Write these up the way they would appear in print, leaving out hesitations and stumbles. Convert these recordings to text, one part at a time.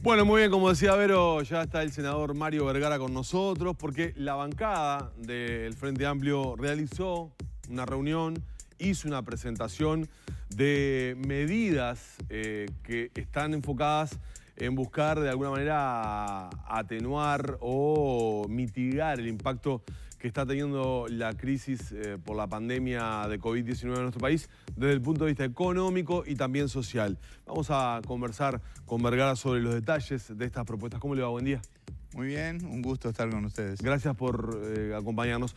Bueno, muy bien, como decía Vero, ya está el senador Mario Vergara con nosotros, porque la bancada del Frente Amplio realizó una reunión, hizo una presentación de medidas que están enfocadas en buscar de alguna manera atenuar o mitigar el impacto que está teniendo la crisis por la pandemia de COVID-19 en nuestro país desde el punto de vista económico y también social. Vamos a conversar con Vergara sobre los detalles de estas propuestas. ¿Cómo le va? Buen día. Muy bien, un gusto estar con ustedes. Gracias por acompañarnos.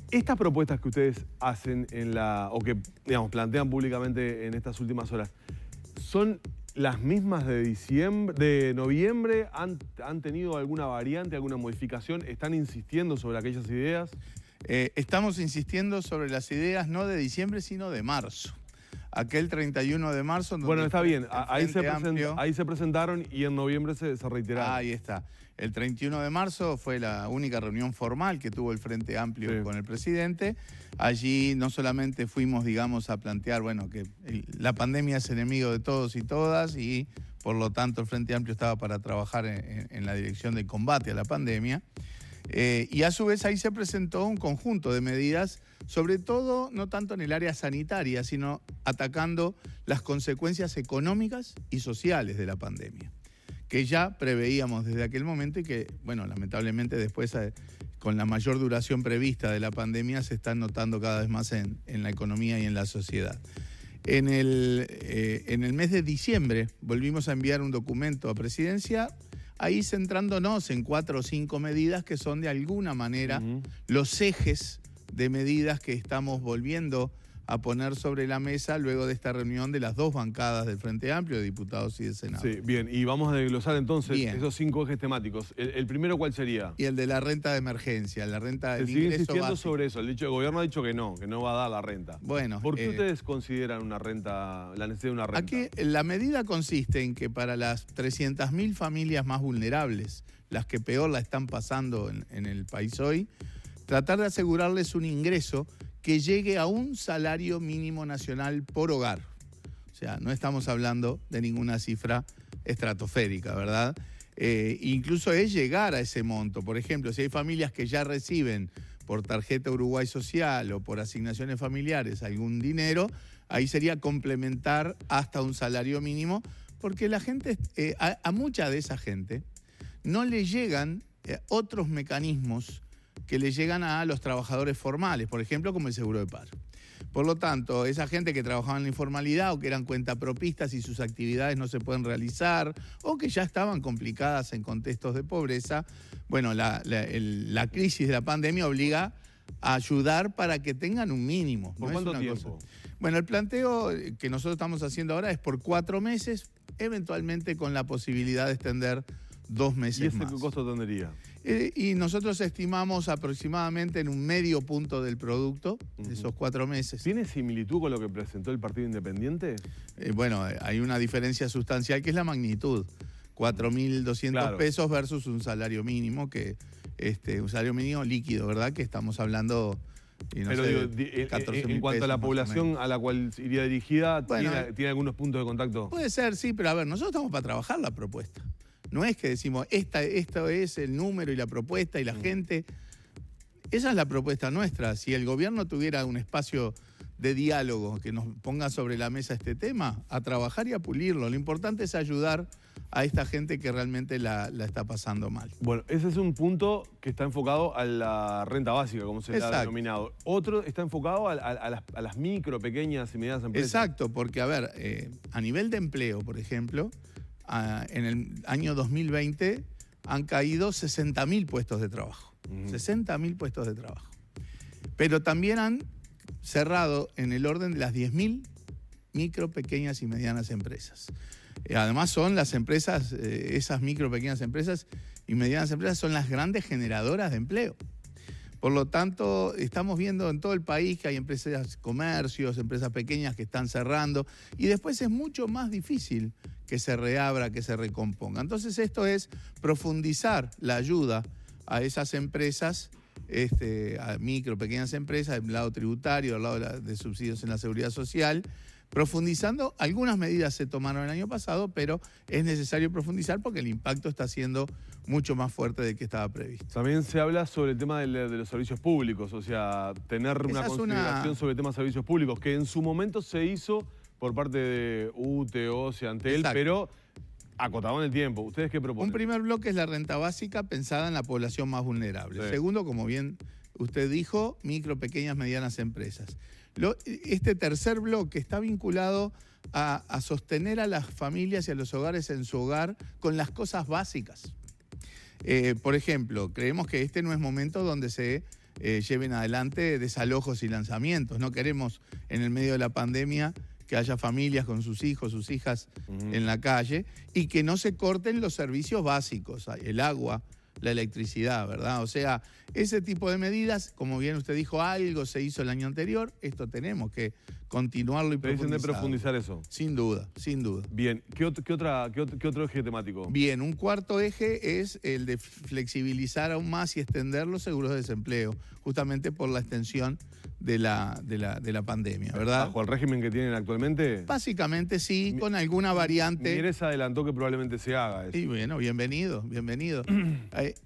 Estas propuestas que ustedes hacen o que digamos, plantean públicamente en estas últimas horas, ¿son las mismas de noviembre? ¿Han tenido alguna variante, alguna modificación? ¿Están insistiendo sobre aquellas ideas? Estamos insistiendo sobre las ideas no de diciembre, sino de marzo. Aquel 31 de marzo... Donde bueno, está bien. Ahí se presentaron y en noviembre se reiteraron. Ahí está. El 31 de marzo fue la única reunión formal que tuvo el Frente Amplio con el presidente. Allí no solamente fuimos, digamos, a plantear, bueno, que la pandemia es enemigo de todos y todas y por lo tanto el Frente Amplio estaba para trabajar en la dirección del combate a la pandemia. Y a su vez ahí se presentó un conjunto de medidas, sobre todo no tanto en el área sanitaria, sino atacando las consecuencias económicas y sociales de la pandemia, que ya preveíamos desde aquel momento y que, bueno, lamentablemente después, con la mayor duración prevista de la pandemia, se están notando cada vez más en la economía y en la sociedad. En el mes de diciembre volvimos a enviar un documento a Presidencia, ahí centrándonos en 4 o 5 medidas que son de alguna manera los ejes de medidas que estamos volviendo a poner sobre la mesa luego de esta reunión de las dos bancadas del Frente Amplio, de diputados y de Senado. Sí, bien. Y vamos a desglosar entonces esos 5 ejes temáticos. ¿El primero cuál sería? Y el de la renta de emergencia, la renta del ingreso básico. Insistiendo sobre eso. El gobierno ha dicho que no va a dar la renta. Bueno, ¿por qué ustedes consideran una renta, la necesidad de una renta? Aquí la medida consiste en que para las 300.000 familias más vulnerables, las que peor la están pasando en el país hoy, tratar de asegurarles un ingreso que llegue a un salario mínimo nacional por hogar. O sea, no estamos hablando de ninguna cifra estratosférica, ¿verdad? Incluso es llegar a ese monto. Por ejemplo, si hay familias que ya reciben por tarjeta Uruguay Social o por asignaciones familiares algún dinero, ahí sería complementar hasta un salario mínimo, porque la gente, a mucha de esa gente no le llegan otros mecanismos que le llegan a los trabajadores formales, por ejemplo, como el seguro de paro. Por lo tanto, esa gente que trabajaba en la informalidad o que eran cuentapropistas y sus actividades no se pueden realizar o que ya estaban complicadas en contextos de pobreza, bueno, la crisis de la pandemia obliga a ayudar para que tengan un mínimo. ¿Por cuánto tiempo? Bueno, el planteo que nosotros estamos haciendo ahora es por 4 meses, eventualmente con la posibilidad de extender 2 meses más. ¿Y ese qué costo tendría? Y nosotros estimamos aproximadamente en un medio punto del producto, esos 4 meses. ¿Tiene similitud con lo que presentó el Partido Independiente? Bueno, hay una diferencia sustancial que es la magnitud. 4.200 pesos versus un salario mínimo, un salario mínimo líquido, ¿verdad? Que estamos hablando... Pero en cuanto a la población a la cual iría dirigida, bueno, ¿tiene algunos puntos de contacto? Puede ser, sí, pero a ver, nosotros estamos para trabajar la propuesta. No es que decimos, esto es el número y la propuesta y la gente. Esa es la propuesta nuestra. Si el gobierno tuviera un espacio de diálogo que nos ponga sobre la mesa este tema, a trabajar y a pulirlo. Lo importante es ayudar a esta gente que realmente la está pasando mal. Bueno, ese es un punto que está enfocado a la renta básica, como se le ha denominado. Otro está enfocado a las micro, pequeñas y medianas empresas. Exacto, porque a ver, a nivel de empleo, por ejemplo, en el año 2020 han caído 60.000 puestos de trabajo. 60.000 puestos de trabajo. Pero también han cerrado en el orden de las 10.000 micro, pequeñas y medianas empresas. Además son las empresas, esas micro, pequeñas empresas y medianas empresas son las grandes generadoras de empleo. Por lo tanto, estamos viendo en todo el país que hay empresas, comercios, empresas pequeñas que están cerrando y después es mucho más difícil que se reabra, que se recomponga. Entonces esto es profundizar la ayuda a esas empresas, a micro, pequeñas empresas, del lado tributario, del lado de subsidios en la seguridad social, profundizando. Algunas medidas se tomaron el año pasado, pero es necesario profundizar porque el impacto está siendo mucho más fuerte del que estaba previsto. También se habla sobre el tema de los servicios públicos, o sea, tener una consideración sobre el tema de servicios públicos, que en su momento se hizo por parte de UTE, OCE, Antel, pero acotado en el tiempo. ¿Ustedes qué proponen? Un primer bloque es la renta básica pensada en la población más vulnerable. Sí. Segundo, como bien usted dijo, micro, pequeñas, medianas empresas. Este tercer bloque está vinculado a sostener a las familias y a los hogares en su hogar con las cosas básicas. Por ejemplo, creemos que este no es momento donde se lleven adelante desalojos y lanzamientos. No queremos, en el medio de la pandemia, que haya familias con sus hijos, sus hijas en la calle y que no se corten los servicios básicos, el agua, la electricidad, ¿verdad? O sea, ese tipo de medidas, como bien usted dijo, algo se hizo el año anterior, esto tenemos que continuarlo y profundizar. ¿Dicen de profundizar eso? Sin duda, sin duda. Bien, ¿qué otro eje temático? Bien, un cuarto eje es el de flexibilizar aún más y extender los seguros de desempleo, justamente por la extensión de la pandemia, ¿verdad? ¿Bajo el régimen que tienen actualmente? Básicamente sí, con alguna variante. Mieres adelantó que probablemente se haga eso. Y bueno, bienvenido, bienvenido.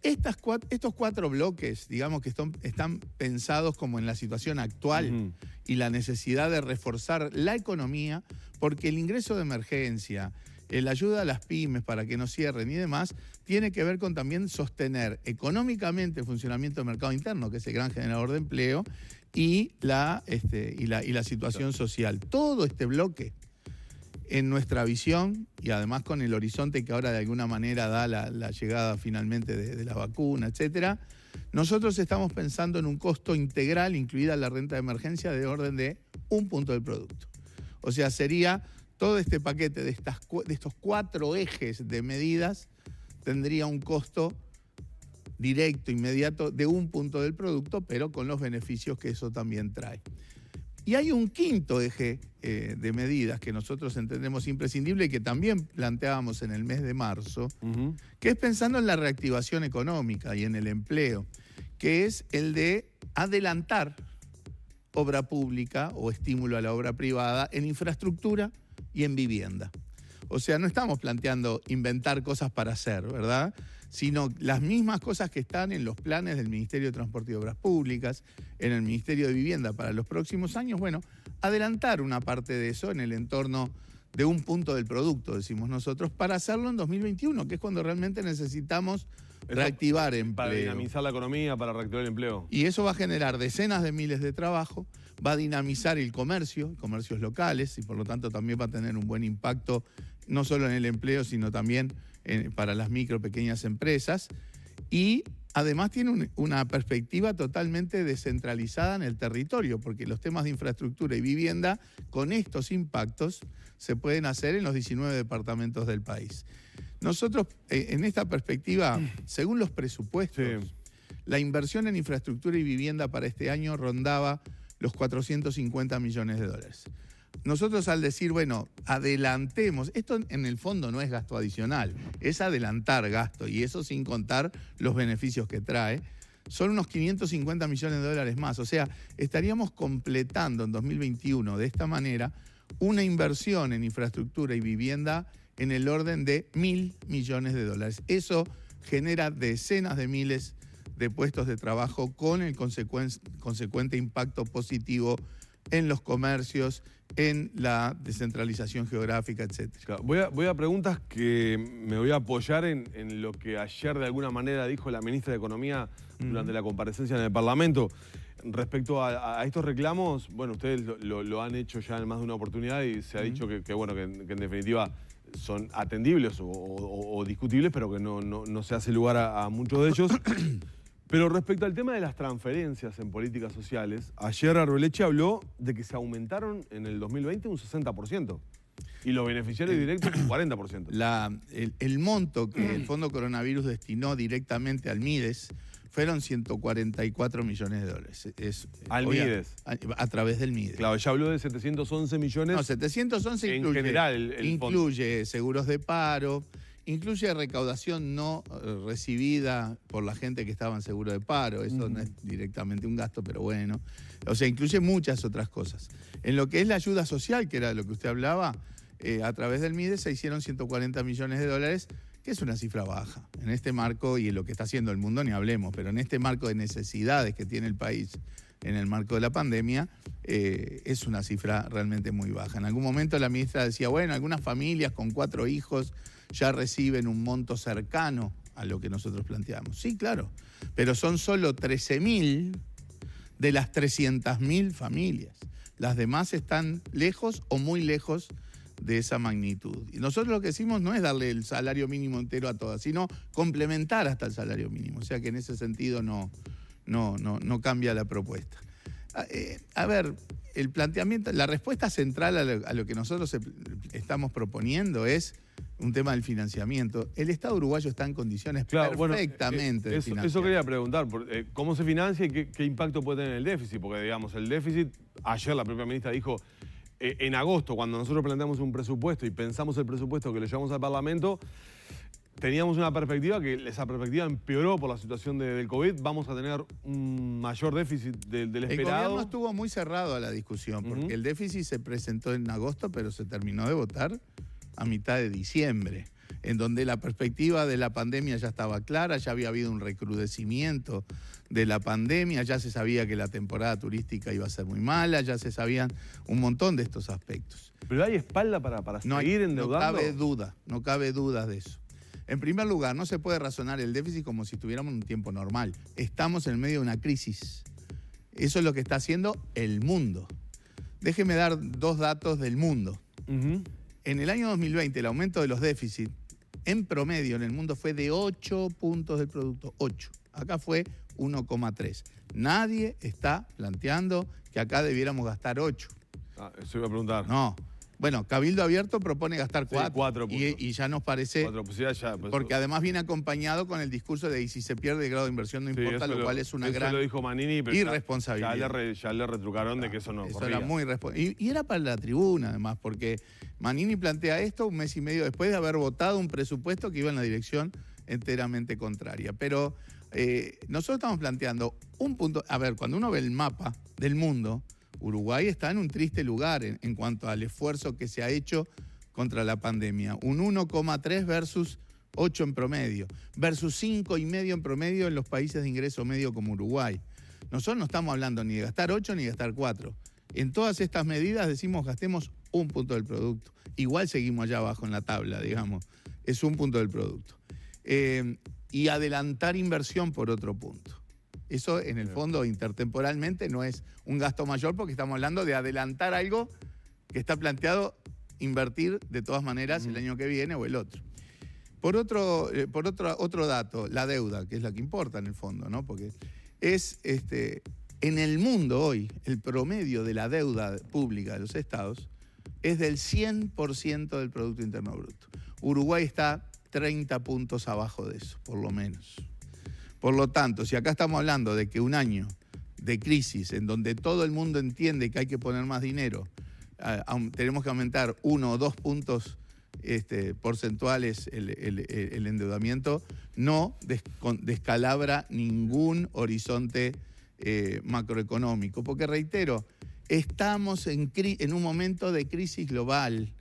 Estos cuatro bloques, digamos que están pensados como en la situación actual y la necesidad de reforzar la economía, porque el ingreso de emergencia, la ayuda a las pymes para que no cierren y demás, tiene que ver con también sostener económicamente el funcionamiento del mercado interno, que es el gran generador de empleo, y la situación social. Todo este bloque, en nuestra visión, y además con el horizonte que ahora de alguna manera da la llegada finalmente de la vacuna, etcétera, nosotros estamos pensando en un costo integral, incluida la renta de emergencia, de orden de 1 punto del producto. O sea, sería todo este paquete de estos 4 ejes de medidas, tendría un costo directo, inmediato, de 1 punto del producto, pero con los beneficios que eso también trae. Y hay un quinto eje de medidas que nosotros entendemos imprescindible y que también planteábamos en el mes de marzo, que es pensando en la reactivación económica y en el empleo, que es el de adelantar obra pública o estímulo a la obra privada en infraestructura y en vivienda. O sea, no estamos planteando inventar cosas para hacer, ¿verdad?, sino las mismas cosas que están en los planes del Ministerio de Transporte y Obras Públicas, en el Ministerio de Vivienda para los próximos años. Bueno, adelantar una parte de eso en el entorno de 1 punto del producto, decimos nosotros, para hacerlo en 2021, que es cuando realmente necesitamos reactivar empleo. Para dinamizar la economía, para reactivar el empleo. Y eso va a generar decenas de miles de trabajo, va a dinamizar el comercio, comercios locales, y por lo tanto también va a tener un buen impacto, no solo en el empleo, sino también para las micro, pequeñas empresas. Y además tiene una perspectiva totalmente descentralizada en el territorio, porque los temas de infraestructura y vivienda, con estos impactos, se pueden hacer en los 19 departamentos del país. Nosotros, en esta perspectiva, según los presupuestos, la inversión en infraestructura y vivienda para este año rondaba los 450 millones de dólares. Nosotros, al decir, bueno, adelantemos, esto en el fondo no es gasto adicional, es adelantar gasto, y eso sin contar los beneficios que trae, son unos 550 millones de dólares más. O sea, estaríamos completando en 2021 de esta manera una inversión en infraestructura y vivienda en el orden de 1.000 millones de dólares. Eso genera decenas de miles de puestos de trabajo con el consecuente impacto positivo en los comercios, en la descentralización geográfica, etc. Claro, voy a preguntas que me voy a apoyar en lo que ayer de alguna manera dijo la ministra de Economía durante la comparecencia en el Parlamento. Respecto a estos reclamos, bueno, ustedes lo han hecho ya en más de una oportunidad y se ha dicho que en definitiva son atendibles o discutibles, pero que no se hace lugar a muchos de ellos. Pero respecto al tema de las transferencias en políticas sociales, ayer Arroleche habló de que se aumentaron en el 2020 un 60%. Y los beneficiarios directos un 40%. El monto que el Fondo Coronavirus destinó directamente al MIDES fueron 144 millones de dólares. ¿Al MIDES? A través del MIDES. Claro, ya habló de 711 millones. No, 711 en general el incluye seguros de paro, incluye recaudación no recibida por la gente que estaba en seguro de paro. Eso no es directamente un gasto, pero bueno. O sea, incluye muchas otras cosas. En lo que es la ayuda social, que era de lo que usted hablaba, a través del MIDE se hicieron 140 millones de dólares, que es una cifra baja. En este marco, y en lo que está haciendo el mundo ni hablemos, pero en este marco de necesidades que tiene el país en el marco de la pandemia, es una cifra realmente muy baja. En algún momento la ministra decía, bueno, algunas familias con 4 hijos ya reciben un monto cercano a lo que nosotros planteamos. Sí, claro, pero son solo 13.000 de las 300.000 familias. Las demás están lejos o muy lejos de esa magnitud. Y nosotros lo que decimos no es darle el salario mínimo entero a todas, sino complementar hasta el salario mínimo. O sea que en ese sentido no cambia la propuesta. A ver, el planteamiento, la respuesta central a lo que nosotros estamos proponiendo es un tema del financiamiento. El Estado uruguayo está en condiciones perfectamente de financiar. Eso quería preguntar, ¿cómo se financia y qué impacto puede tener el déficit? Porque, digamos, el déficit, ayer la propia ministra dijo, en agosto, cuando nosotros planteamos un presupuesto y pensamos el presupuesto que le llevamos al Parlamento, teníamos una perspectiva que esa perspectiva empeoró por la situación del COVID. Vamos a tener un mayor déficit del esperado. El gobierno estuvo muy cerrado a la discusión, porque el déficit se presentó en agosto, pero se terminó de votar a mitad de diciembre, en donde la perspectiva de la pandemia ya estaba clara, ya había habido un recrudecimiento de la pandemia, ya se sabía que la temporada turística iba a ser muy mala, ya se sabían un montón de estos aspectos. ¿Pero hay espalda para seguir endeudando? No cabe duda de eso. En primer lugar, no se puede razonar el déficit como si estuviéramos en un tiempo normal. Estamos en medio de una crisis. Eso es lo que está haciendo el mundo. Déjeme dar 2 datos del mundo. En el año 2020, el aumento de los déficits, en promedio en el mundo fue de 8 puntos del producto. 8. Acá fue 1,3. Nadie está planteando que acá debiéramos gastar 8. Eso iba a preguntar. No. Bueno, Cabildo Abierto propone gastar 4. Sí, 4 y ya nos parece... 4, pues ya, pues porque además viene acompañado con el discurso de si se pierde el grado de inversión no importa, lo cual es una gran eso lo dijo Manini, pero irresponsabilidad. Ya le retrucaron de que eso no eso corría. Era muy y era para la tribuna, además, porque Manini plantea esto un mes y medio después de haber votado un presupuesto que iba en la dirección enteramente contraria. Pero nosotros estamos planteando un punto... A ver, cuando uno ve el mapa del mundo, Uruguay está en un triste lugar en cuanto al esfuerzo que se ha hecho contra la pandemia. Un 1,3 versus 8 en promedio, versus 5,5 en promedio en los países de ingreso medio como Uruguay. Nosotros no estamos hablando ni de gastar 8 ni de gastar 4. En todas estas medidas decimos gastemos 1 punto del producto. Igual seguimos allá abajo en la tabla, digamos. Es 1 punto del producto. Y adelantar inversión por otro punto. Eso, en el fondo, intertemporalmente no es un gasto mayor porque estamos hablando de adelantar algo que está planteado invertir de todas maneras el año que viene o el otro. Por otro dato, la deuda, que es la que importa en el fondo, ¿no? Porque es, en el mundo hoy, el promedio de la deuda pública de los estados es del 100% del Producto Interno Bruto. Uruguay está 30 puntos abajo de eso, por lo menos. Por lo tanto, si acá estamos hablando de que un año de crisis en donde todo el mundo entiende que hay que poner más dinero, tenemos que aumentar 1 o 2 puntos porcentuales el endeudamiento, no descalabra ningún horizonte macroeconómico. Porque reitero, estamos en un momento de crisis global.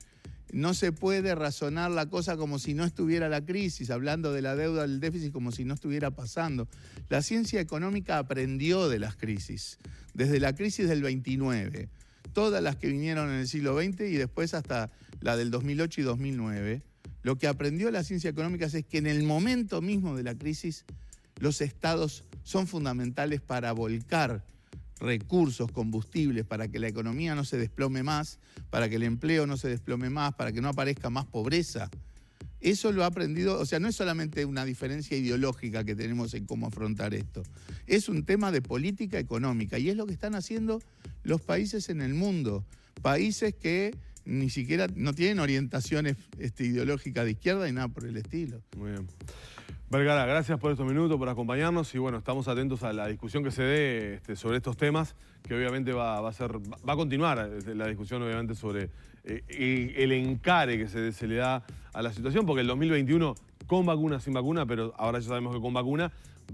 No se puede razonar la cosa como si no estuviera la crisis, hablando de la deuda, del déficit, como si no estuviera pasando. La ciencia económica aprendió de las crisis, desde la crisis del 29, todas las que vinieron en el siglo XX y después hasta la del 2008 y 2009. Lo que aprendió la ciencia económica es que en el momento mismo de la crisis, los estados son fundamentales para volcar recursos, combustibles, para que la economía no se desplome más, para que el empleo no se desplome más, para que no aparezca más pobreza. Eso lo ha aprendido, o sea, no es solamente una diferencia ideológica que tenemos en cómo afrontar esto, es un tema de política económica y es lo que están haciendo los países en el mundo, países que ni siquiera no tienen orientaciones ideológicas de izquierda y nada por el estilo. Muy bien. Vergara, gracias por estos minutos, por acompañarnos y bueno, estamos atentos a la discusión que se dé sobre estos temas, que obviamente va a continuar la discusión obviamente sobre el encare que se le da a la situación, porque el 2021, con vacuna, sin vacuna, pero ahora ya sabemos que con vacuna,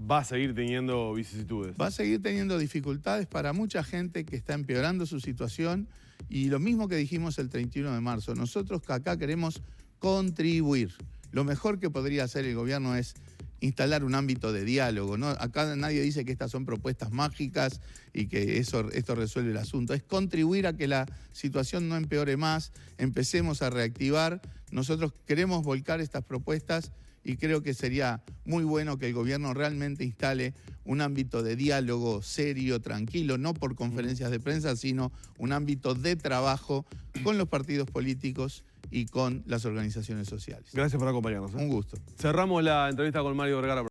va a seguir teniendo vicisitudes. Va a seguir teniendo dificultades para mucha gente que está empeorando su situación, y lo mismo que dijimos el 31 de marzo, nosotros acá queremos contribuir. Lo mejor que podría hacer el gobierno es instalar un ámbito de diálogo, ¿no? Acá nadie dice que estas son propuestas mágicas y que esto resuelve el asunto. Es contribuir a que la situación no empeore más, empecemos a reactivar. Nosotros queremos volcar estas propuestas y creo que sería muy bueno que el gobierno realmente instale un ámbito de diálogo serio, tranquilo, no por conferencias de prensa, sino un ámbito de trabajo con los partidos políticos y con las organizaciones sociales. Gracias por acompañarnos. Un gusto. Cerramos la entrevista con Mario Vergara.